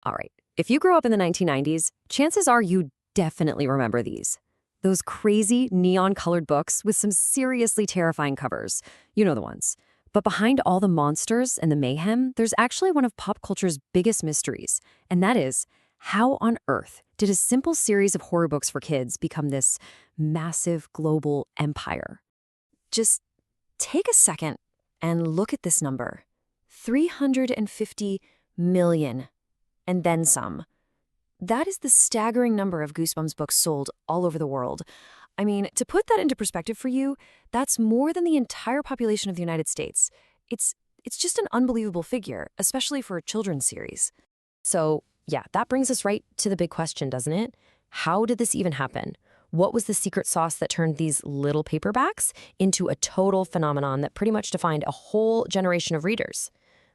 All right, if you grew up in the 1990s, chances are you definitely remember these. Those crazy neon-colored books with some seriously terrifying covers. You know the ones. But behind all the monsters and the mayhem, there's actually one of pop culture's biggest mysteries, and that is, how on earth did a simple series of horror books for kids become this massive global empire? Just take a second and look at this number. 350 million, and then some. That is the staggering number of Goosebumps books sold all over the world. I mean, to put that into perspective for you, that's more than the entire population of the United States. It's just an unbelievable figure, especially for a children's series. So, yeah, that brings us right to the big question, doesn't it? How did this even happen? What was the secret sauce that turned these little paperbacks into a total phenomenon that pretty much defined a whole generation of readers?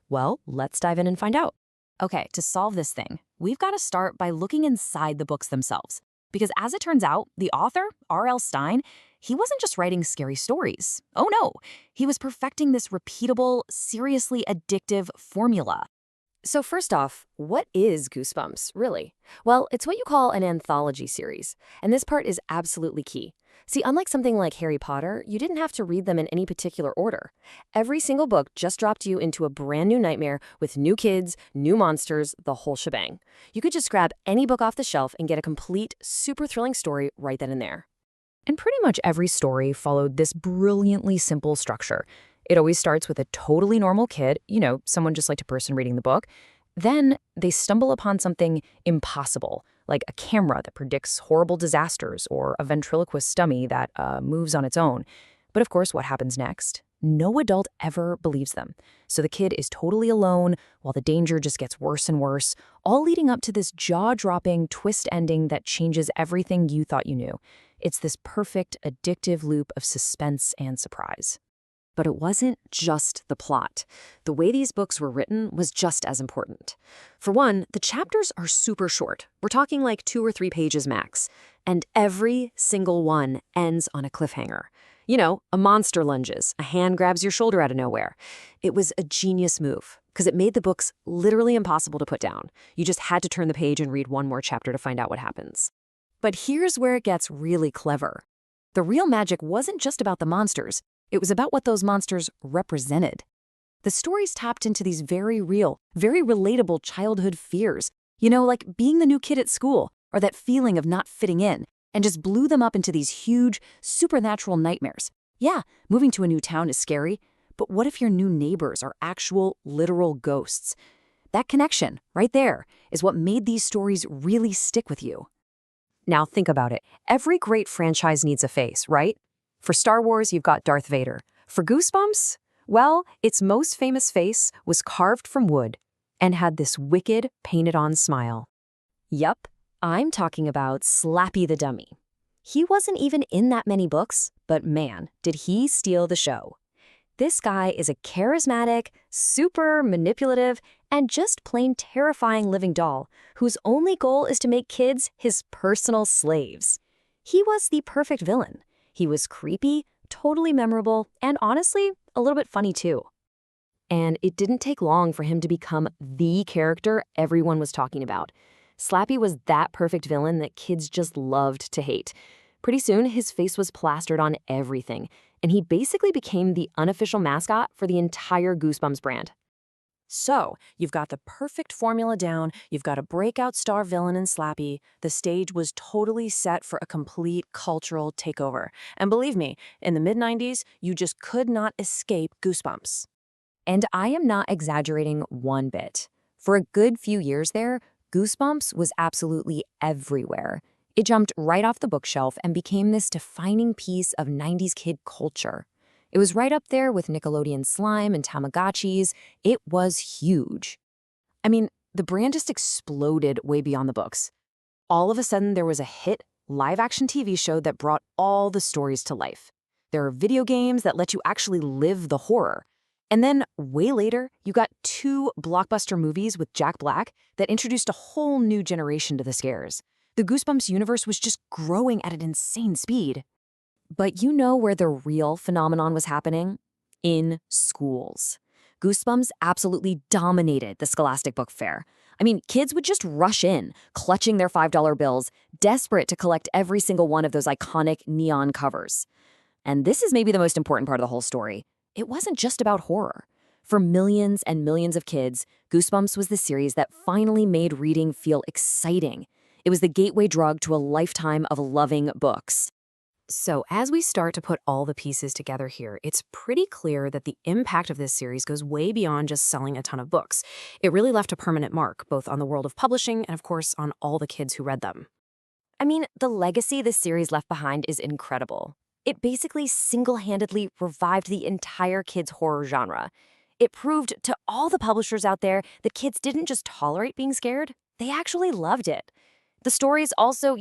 Well, let's dive in and find out. Okay, to solve this thing, we've got to start by looking inside the books themselves. Because as it turns out, the author, R.L. Stine, he wasn't just writing scary stories. Oh no, he was perfecting this repeatable, seriously addictive formula. So first off, what is Goosebumps, really? Well, it's what you call an anthology series, and this part is absolutely key. See, unlike something like Harry Potter, you didn't have to read them in any particular order. Every single book just dropped you into a brand new nightmare with new kids, new monsters, the whole shebang. You could just grab any book off the shelf and get a complete, super thrilling story right then and there. And pretty much every story followed this brilliantly simple structure. It always starts with a totally normal kid, someone just like a person reading the book. Then they stumble upon something impossible, like a camera that predicts horrible disasters or a ventriloquist dummy that moves on its own. But of course, what happens next? No adult ever believes them. So the kid is totally alone while the danger just gets worse and worse, all leading up to this jaw-dropping twist ending that changes everything you thought you knew. It's this perfect, addictive loop of suspense and surprise. But it wasn't just the plot. The way these books were written was just as important. For one, the chapters are super short. We're talking like 2 or 3 pages max. And every single one ends on a cliffhanger. A monster lunges, a hand grabs your shoulder out of nowhere. It was a genius move, because it made the books literally impossible to put down. You just had to turn the page and read one more chapter to find out what happens. But here's where it gets really clever. The real magic wasn't just about the monsters. It was about what those monsters represented. The stories tapped into these very real, very relatable childhood fears. Like being the new kid at school, or that feeling of not fitting in, and just blew them up into these huge, supernatural nightmares. Yeah, moving to a new town is scary, but what if your new neighbors are actual, literal ghosts? That connection, right there, is what made these stories really stick with you. Now think about it. Every great franchise needs a face, right? For Star Wars, you've got Darth Vader. For Goosebumps, well, its most famous face was carved from wood and had this wicked, painted-on smile. Yup, I'm talking about Slappy the Dummy. He wasn't even in that many books, but man, did he steal the show. This guy is a charismatic, super manipulative, and just plain terrifying living doll whose only goal is to make kids his personal slaves. He was the perfect villain. He was creepy, totally memorable, and honestly, a little bit funny too. And it didn't take long for him to become the character everyone was talking about. Slappy was that perfect villain that kids just loved to hate. Pretty soon, his face was plastered on everything, and he basically became the unofficial mascot for the entire Goosebumps brand. So, you've got the perfect formula down, you've got a breakout star villain in Slappy, the stage was totally set for a complete cultural takeover. And believe me, in the mid-90s, you just could not escape Goosebumps. And I am not exaggerating one bit. For a good few years there, Goosebumps was absolutely everywhere. It jumped right off the bookshelf and became this defining piece of 90s kid culture. It was right up there with Nickelodeon Slime and Tamagotchis. It was huge. I mean, the brand just exploded way beyond the books. All of a sudden, there was a hit live-action TV show that brought all the stories to life. There are video games that let you actually live the horror. And then, way later, you got 2 blockbuster movies with Jack Black that introduced a whole new generation to the scares. The Goosebumps universe was just growing at an insane speed. But you know where the real phenomenon was happening? In schools. Goosebumps absolutely dominated the Scholastic Book Fair. I mean, kids would just rush in, clutching their $5 bills, desperate to collect every single one of those iconic neon covers. And this is maybe the most important part of the whole story. It wasn't just about horror. For millions and millions of kids, Goosebumps was the series that finally made reading feel exciting. It was the gateway drug to a lifetime of loving books. So, as we start to put all the pieces together here, it's pretty clear that the impact of this series goes way beyond just selling a ton of books. It really left a permanent mark, both on the world of publishing and, of course, on all the kids who read them. I mean, the legacy this series left behind is incredible. It basically single-handedly revived the entire kids' horror genre. It proved to all the publishers out there that kids didn't just tolerate being scared, they actually loved it. The stories also,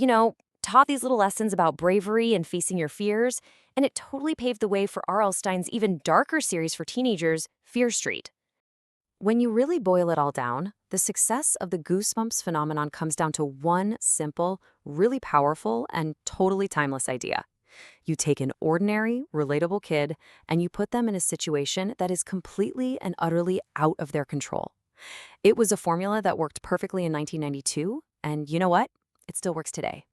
taught these little lessons about bravery and facing your fears, and it totally paved the way for R.L. Stine's even darker series for teenagers, Fear Street. When you really boil it all down, the success of the Goosebumps phenomenon comes down to one simple, really powerful, and totally timeless idea. You take an ordinary, relatable kid, and you put them in a situation that is completely and utterly out of their control. It was a formula that worked perfectly in 1992, and you know what? It still works today.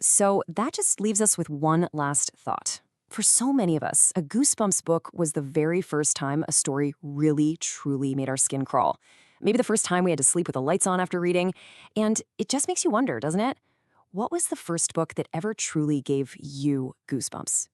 So that just leaves us with one last thought. For so many of us, a Goosebumps book was the very first time a story really, truly made our skin crawl. Maybe the first time we had to sleep with the lights on after reading. And it just makes you wonder, doesn't it? What was the first book that ever truly gave you goosebumps?